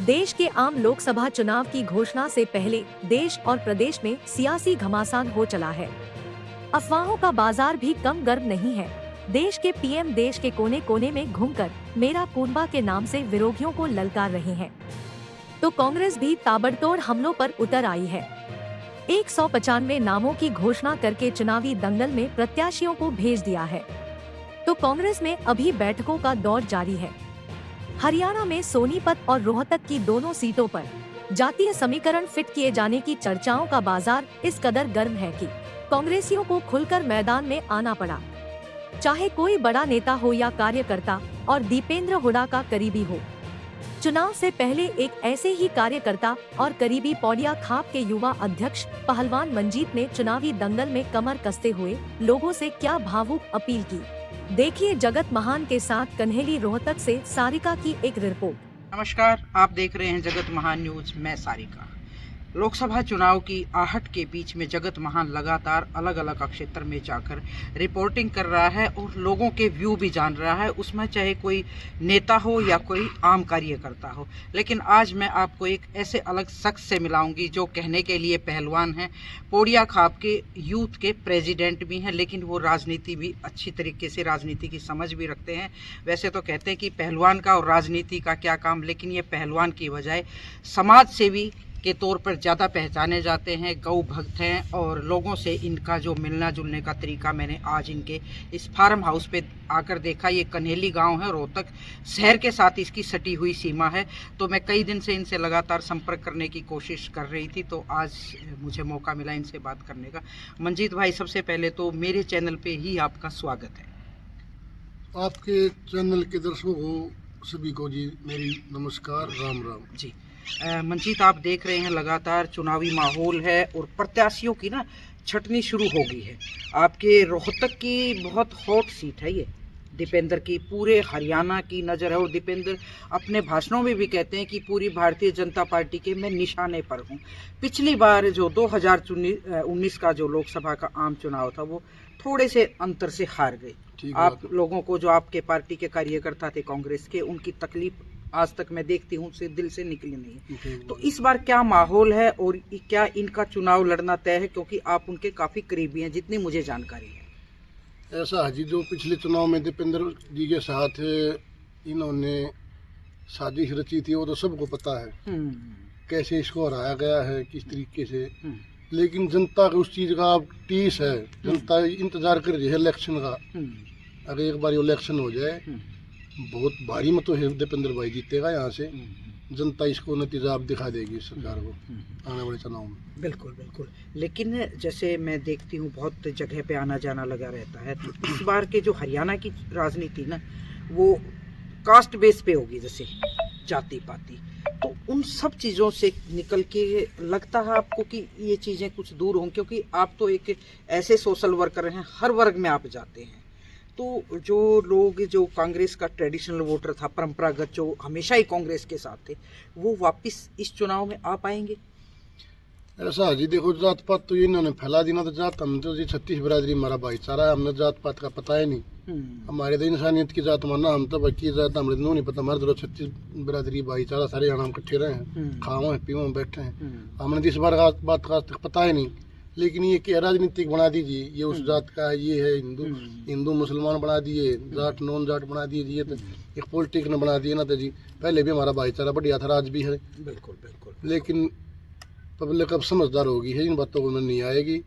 देश के आम लोकसभा चुनाव की घोषणा से पहले देश और प्रदेश में सियासी घमासान हो चला है। अफवाहों का बाजार भी कम गर्म नहीं है। देश के पीएम देश के कोने कोने में घूमकर मेरा कुनबा के नाम से विरोधियों को ललकार रहे हैं, तो कांग्रेस भी ताबड़तोड़ हमलों पर उतर आई है। 195 नामों की घोषणा करके चुनावी दंगल में प्रत्याशियों को भेज दिया है, तो कांग्रेस में अभी बैठकों का दौर जारी है। हरियाणा में सोनीपत और रोहतक की दोनों सीटों पर जातीय समीकरण फिट किए जाने की चर्चाओं का बाजार इस कदर गर्म है कि कांग्रेसियों को खुलकर मैदान में आना पड़ा, चाहे कोई बड़ा नेता हो या कार्यकर्ता और दीपेंद्र हुड्डा का करीबी हो। चुनाव से पहले एक ऐसे ही कार्यकर्ता और करीबी पौड़िया खाप के युवा अध्यक्ष पहलवान मंजीत ने चुनावी दंगल में कमर कसते हुए लोगों से क्या भावुक अपील की। देखिए जगत महान के साथ कन्हेली रोहतक से सारिका की एक रिपोर्ट। नमस्कार, आप देख रहे हैं जगत महान न्यूज। मैं सारिका। लोकसभा चुनाव की आहट के बीच में जगत महान लगातार अलग अलग क्षेत्र में जाकर रिपोर्टिंग कर रहा है और लोगों के व्यू भी जान रहा है, उसमें चाहे कोई नेता हो या कोई आम कार्यकर्ता हो। लेकिन आज मैं आपको एक ऐसे अलग शख्स से मिलाऊंगी जो कहने के लिए पहलवान हैं, पौड़िया खाप के यूथ के प्रेसिडेंट भी हैं, लेकिन वो राजनीति भी अच्छी तरीके से राजनीति की समझ भी रखते हैं। वैसे तो कहते हैं कि पहलवान का और राजनीति का क्या काम, लेकिन ये पहलवान की बजाय समाज सेवी के तौर पर ज़्यादा पहचाने जाते हैं, गौ भक्त हैं और लोगों से इनका जो मिलना जुलने का तरीका मैंने आज इनके इस फार्म हाउस पे आकर देखा। ये कन्हेली गांव है, रोहतक शहर के साथ इसकी सटी हुई सीमा है। तो मैं कई दिन से इनसे लगातार संपर्क करने की कोशिश कर रही थी, तो आज मुझे मौका मिला इनसे बात करने का। मंजीत भाई, सबसे पहले तो मेरे चैनल पे ही आपका स्वागत है। आपके चैनल के दर्शकों को सभी को जी मेरी नमस्कार, राम राम जी। मंजीत, आप देख रहे हैं लगातार चुनावी माहौल है और प्रत्याशियों की ना छटनी शुरू हो गई है। आपके रोहतक की बहुत हॉट सीट है ये, दीपेंद्र की पूरे हरियाणा की नज़र है और दीपेंद्र अपने भाषणों में भी कहते हैं कि पूरी भारतीय जनता पार्टी के मैं निशाने पर हूँ। पिछली बार जो 2019 का जो लोकसभा का आम चुनाव था वो थोड़े से अंतर से हार गए। आप लोगों को, जो आपके पार्टी के कार्यकर्ता थे कांग्रेस के, उनकी तकलीफ आज तक मैं देखती हूँ से दिल से निकली नहीं। तो इस बार क्या माहौल है और क्या इनका चुनाव लड़ना तय है, क्योंकि आप उनके काफी करीबी हैं जितनी मुझे जानकारी है। ऐसा है जी, जो पिछले चुनाव में दीपेंद्र जी के साथ इन्होंने साजिश रची थी वो तो सबको पता है, कैसे इसको हराया गया है, किस तरीके से। लेकिन जनता को उस चीज का अब टीस है, जनता इंतजार कर रही है इलेक्शन का। अगर एक बार इलेक्शन हो जाए, बहुत भारी मतों है दीपेंद्र भाई जीतेगा यहाँ से। जनता इसको नतीजा आप दिखा देगी सरकार को आने वाले चुनाव में। बिल्कुल बिल्कुल। लेकिन जैसे मैं देखती हूँ बहुत जगह पे आना जाना लगा रहता है, तो इस बार के जो हरियाणा की राजनीति ना वो कास्ट बेस पे होगी, जैसे जाति पाति। तो उन सब चीज़ों से निकल के लगता है आपको कि ये चीज़ें कुछ दूर हों, क्योंकि आप तो एक ऐसे सोशल वर्कर हैं, हर वर्ग में आप जाते हैं। तो जो लोग, जो कांग्रेस का ट्रेडिशनल वोटर था, परंपरागत, जो हमेशा ही कांग्रेस के साथ थे, वो वापस इस चुनाव में आ पाएंगे? ऐसा है जी, देखो जात पात तो इन्होंने फैला दी ना, तो जात हम तो जी 36 बिरादरी हमारा भाईचारा है, हमने जात पात का पता ही नहीं। हमारे तो इंसानियत की जात माना, हम तो बाकी जात हमारे नहीं पता। हमारे तो 36 बिरादरी भाईचारा सारे हम इकट्ठे रहे हैं, खाओ हैं, पीओ बैठे हैं। हमने इस बार बात का पता ही नहीं। लेकिन ये क्या राजनीतिक बना दीजिए, ये उस जात का है, ये है हिंदू मुसलमान बना दिए, जाट नॉन जाट बना दिए, तो एक पॉलिटिक्स ने बना दिए ना। तो जी पहले भी हमारा भाईचारा बढ़िया था, आज भी है। बिल्कुल बिल्कुल। लेकिन पब्लिक अब समझदार होगी है, इन बातों को में नहीं आएगी।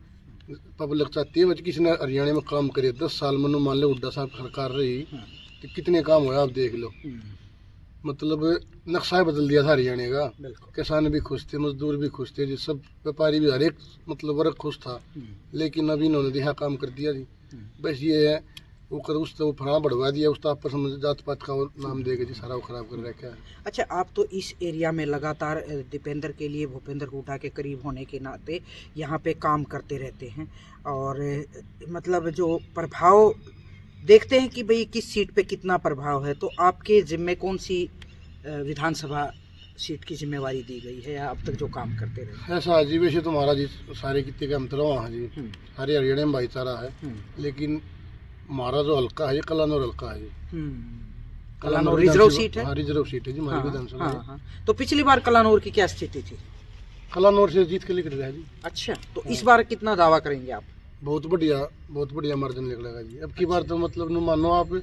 पब्लिक चाहती है किसी ने हरियाणा में काम करे, 10 साल मनो मान लो हुड्डा साहब सरकार रही, तो कितने काम हुआ आप देख लो। मतलब नक्शा बदल दिया था हरियाणा का। किसान भी खुश थे, मजदूर भी खुश थे जी, सब व्यापारी भी, हर एक मतलब वर्ग खुश था। लेकिन अभी इन्होंने दिहा काम कर दिया जी। बस ये है, वो कर उस तो फड़ा बढ़वा दिया, उस आपस में जात पात का नाम देगा जी, सारा वो खराब कर रखा है। अच्छा, आप तो इस एरिया में लगातार दीपेंद्र के लिए भूपेंद्र हुड्डा के करीब होने के नाते यहाँ पे काम करते रहते हैं, और मतलब जो प्रभाव देखते हैं कि भाई किस सीट पे कितना प्रभाव है। तो आपके जिम्मे कौन सी विधानसभा सीट की जिम्मेवारी दी गई है, या अब तक जो काम करते रहे? ऐसा जी, वैसे तो हमारा जी सारे कितने काम तो वहाँ जी सारे हरियाणा में भाईचारा है। लेकिन हमारा जो हल्का है ये कलानौर हल्का है जी। कलानौर रिजर्व सीट है। हाँ, रिजर्व सीट है जी हमारी हाँ, विधानसभा हाँ, में। हाँ। तो पिछली बार कलानौर की क्या स्थिति थी? कलानौर से जीत के लेकर रहा है जी। अच्छा, तो इस बार कितना दावा करेंगे आप? बहुत बढ़िया मार्जिन निकलेगा जी। अब की बार तो मतलब न मानो आप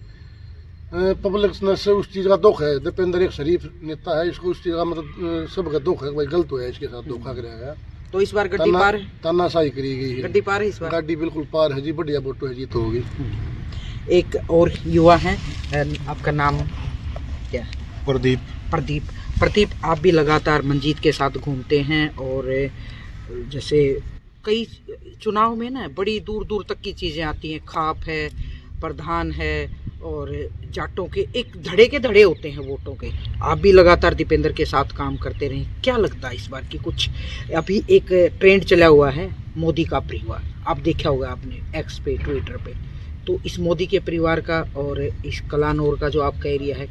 पब्लिक से उस चीज़ का दुख है। दीपेंद्र एक शरीफ नेता है, इसको उस चीज़ का मतलब सबका दुख है, भाई गलत हुआ है इसके साथ, धोखा कराया गया। तो इस बार गड्डी पार है? तानाशाही करी गई है। गड्डी पार है इस बार? गाड़ी बिल्कुल पार है जी, बढ़िया वोटो है, जीत होगी। एक और युवा है, आपका नाम क्या है? प्रदीप। प्रदीप, आप भी लगातार मंजीत के साथ घूमते हैं और जैसे कई चुनाव में ना बड़ी दूर दूर तक की चीज़ें आती हैं, खाप है, प्रधान है और जाटों के एक धड़े के धड़े होते हैं वोटों के। आप भी लगातार दीपेंद्र के साथ काम करते रहे, क्या लगता है इस बार की कुछ? अभी एक ट्रेंड चला हुआ है मोदी का परिवार, आप देखा होगा आपने एक्स पे, ट्विटर पे। तो इस मोदी के परिवार का और इस कलानौर का जो आपका एरिया है,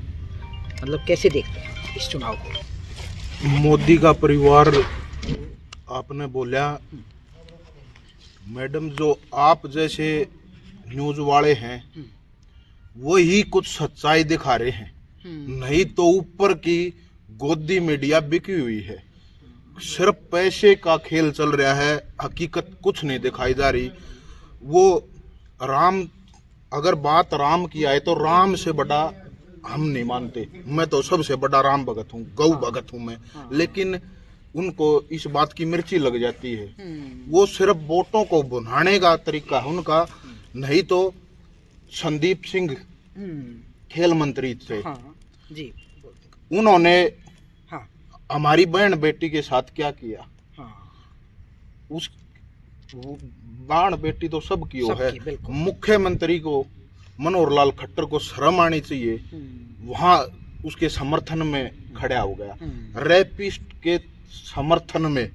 मतलब कैसे देखते हैं इस चुनाव को? मोदी का परिवार आपने बोला मैडम, जो आप जैसे न्यूज वाले हैं वही कुछ सच्चाई दिखा रहे हैं, नहीं तो ऊपर की गोदी मीडिया बिकी हुई है। सिर्फ पैसे का खेल चल रहा है, हकीकत कुछ नहीं दिखाई जा रही। वो राम, अगर बात राम की आए तो राम से बड़ा हम नहीं मानते। मैं तो सबसे बड़ा राम भगत हूँ, गौ भगत हूँ मैं, लेकिन उनको इस बात की मिर्ची लग जाती है। वो सिर्फ वोटों को भुनाने का तरीका है उनका, नहीं तो संदीप सिंह खेल मंत्री थे, हाँ, जी, उन्होंने हाँ, हमारी बहन बेटी के साथ क्या किया। हाँ, उस बाण बेटी तो सबकी हो है। बिल्कुल। मुख्यमंत्री को मनोहर लाल खट्टर को शर्म आनी चाहिए, वहां उसके समर्थन में खड़ा हो गया। रैपिस्ट के समर्थन में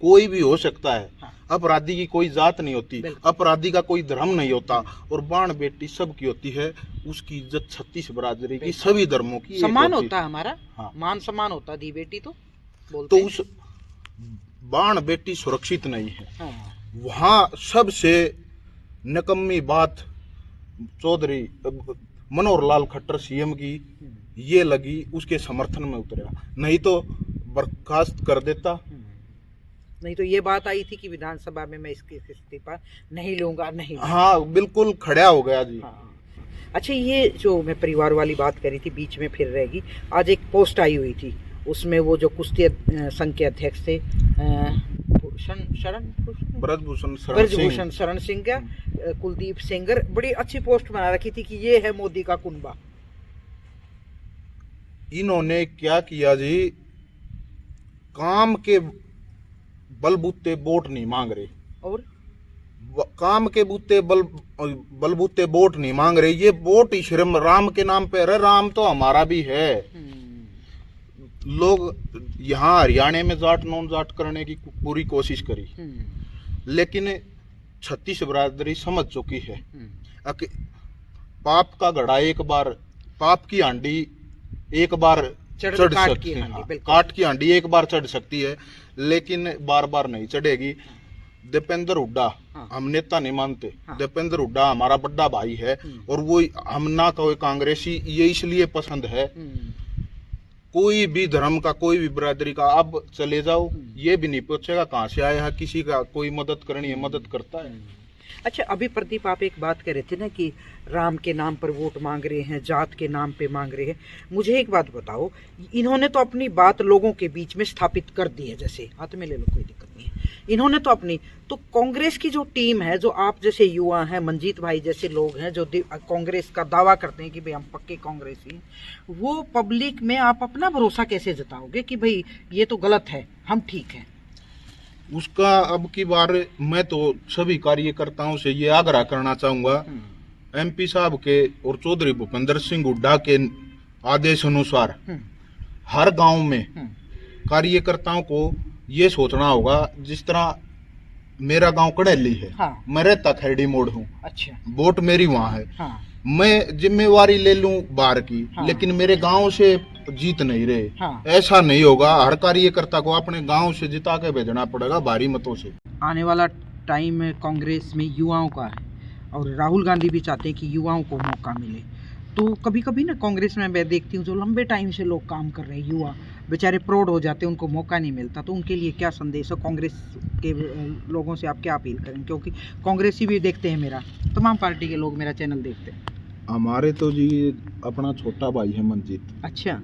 कोई भी हो सकता है, हाँ। अपराधी की कोई जात नहीं होती, अपराधी का कोई धर्म नहीं होता, और बाण बेटी सबकी होती है। उसकी इज्जत 36 बरादरी की, सभी धर्मों की सम्मान होता है हमारा, हाँ। मान सम्मान होता है। दी बेटी तो तो उस बाण बेटी सुरक्षित नहीं है। हाँ। वहाँ सबसे निकम्मी बात चौधरी मनोहर लाल खट्टर सीएम की ये लगी, उसके समर्थन में उतरा, नहीं तो बर्खास्त कर देता। नहीं तो ये बात आई थी कि विधानसभा में मैं इसके इस्तीफा नहीं लूंगा, नहीं। हाँ, बिल्कुल खड़ा हो गया जी। हाँ। अच्छा, ये जो मैं परिवार वाली बात करी थी, बीच में फिर रहेगी। आज एक पोस्ट आई हुई थी, उसमें वो जो कुश्ती संघ के अध्यक्ष थे ब्रजभूषण शरण सिंह का, कुलदीप सेंगर, बड़ी अच्छी पोस्ट बना रखी थी कि ये है मोदी का कुनबा। इन्होंने क्या किया जी, काम के बलबूते वोट नहीं मांग रहे, और काम के बलबूते वोट नहीं मांग रहे। ये वोट ही सिर्फ राम के नाम पे है। राम तो हमारा भी है। लोग यहाँ हरियाणा में जाट नॉन जाट करने की पूरी कोशिश करी, लेकिन 36 बरादरी समझ चुकी है। पाप का घड़ा एक बार, पाप की हांडी एक बार चढ़ सकती है, काट की हांडी एक बार चढ़ सकती है, लेकिन बार बार नहीं चढ़ेगी। दीपेंद्र हुड्डा, हम नेता नहीं मानते। दीपेंद्र हुड्डा हमारा बड़ा भाई है, और वो हम ना कोई कांग्रेसी ये इसलिए पसंद है, कोई भी धर्म का, कोई भी बिरादरी का, अब चले जाओ ये भी नहीं पूछेगा कहाँ से आया है, किसी का कोई मदद करनी है मदद करता है। अच्छा, अभी प्रदीप आप एक बात कह रहे थे ना कि राम के नाम पर वोट मांग रहे हैं, जात के नाम पे मांग रहे हैं। मुझे एक बात बताओ, इन्होंने तो अपनी बात लोगों के बीच में स्थापित कर दी है, जैसे हाथ में ले लो कोई दिक्कत नहीं है, इन्होंने तो अपनी, तो कांग्रेस की जो टीम है, जो आप जैसे युवा हैं, मंजीत भाई जैसे लोग हैं जो कांग्रेस का दावा करते हैं कि भाई हम पक्के कांग्रेसी, वो पब्लिक में आप अपना भरोसा कैसे जताओगे कि भाई ये तो गलत है, हम ठीक हैं? उसका अब की बार मैं तो सभी कार्यकर्ताओं से ये आग्रह करना चाहूंगा, एमपी साहब के और चौधरी भूपेंद्र सिंह हुड्डा के आदेश अनुसार हर गांव में कार्यकर्ताओं को ये सोचना होगा, जिस तरह मेरा गांव कड़ैली है, हाँ। मैं रहता खैरडी मोड़ हूँ, अच्छा, वोट मेरी वहाँ है, हाँ। मैं जिम्मेवारी ले लूं बाहर की, हाँ। लेकिन मेरे गांव से जीत नहीं रहे, हाँ। ऐसा नहीं होगा। हर कार्यकर्ता को अपने गांव से जिता के भेजना पड़ेगा भारी मतों से। आने वाला टाइम कांग्रेस में युवाओं का है, और राहुल गांधी भी चाहते हैं कि युवाओं को मौका मिले। तो कभी कभी ना कांग्रेस में मैं देखती हूँ जो लंबे टाइम से लोग काम कर रहे हैं, युवा बेचारे प्रौढ़ हो जाते हैं, उनको मौका नहीं मिलता, तो उनके लिए क्या संदेश है? कांग्रेस के लोगों से आप क्या अपील करें? क्योंकि कांग्रेसी भी देखते हैं, मेरा तमाम पार्टी के लोग मेरा चैनल देखते हैं। हमारे तो जी अपना छोटा भाई है मंजीत, अच्छा।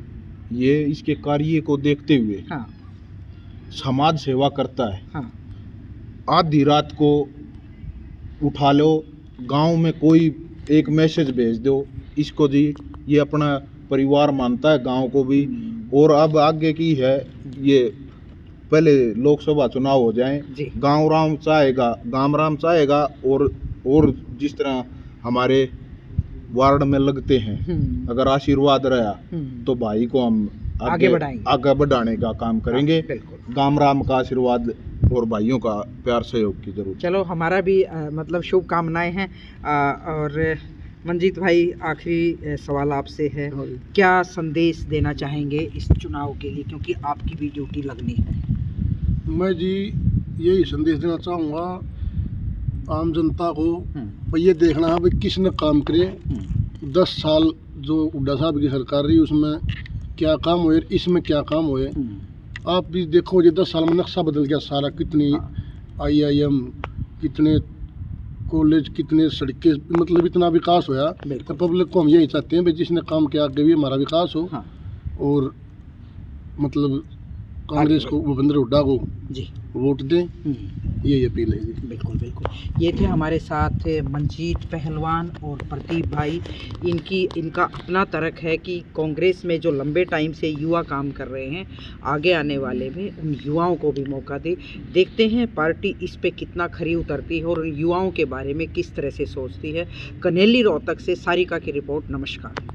ये इसके कार्य को देखते हुए हाँ समाज सेवा करता है। हाँ। आधी रात को उठा लो, गांव में कोई एक मैसेज भेज दो इसको जी, ये अपना परिवार मानता है, गांव को भी। और अब आगे की है ये, पहले लोकसभा चुनाव हो जाए, जी। गांव राम चाहेगा और जिस तरह हमारे वार्ड में लगते हैं, अगर आशीर्वाद रहा तो भाई को हम आगे बढ़ाने का काम करेंगे। बिल्कुल। गाम राम का आशीर्वाद और भाइयों का प्यार सहयोग की जरूरत। चलो, हमारा भी मतलब शुभकामनाएं हैं। और मंजीत भाई, आखिरी सवाल आपसे है, क्या संदेश देना चाहेंगे इस चुनाव के लिए, क्योंकि आपकी भी ड्यूटी लगनी है? मैं जी यही संदेश देना चाहूँगा आम जनता को, ये देखना है भाई किसने काम करे। 10 साल जो हुड्डा साहब की सरकार रही उसमें क्या काम हुए, इसमें क्या काम हुए। आप भी देखो, ये 10 साल में नक्शा बदल गया सारा। कितनी IIM, कितने कॉलेज, कितने सड़कें, मतलब इतना विकास होया। तो पब्लिक को हम यही चाहते हैं भाई जिसने काम किया आगे भी हमारा विकास हो। और मतलब कांग्रेस को, भूपेंद्र हुड्डा को जी वोट दें, यही अपील है जी। बिल्कुल बिल्कुल। ये थे हमारे साथ मंजीत पहलवान और प्रदीप भाई। इनका अपना तर्क है कि कांग्रेस में जो लंबे टाइम से युवा काम कर रहे हैं, आगे आने वाले में उन युवाओं को भी मौका दे। देखते हैं पार्टी इस पे कितना खरी उतरती है और युवाओं के बारे में किस तरह से सोचती है। कनेली रोहतक से सारिका की रिपोर्ट। नमस्कार।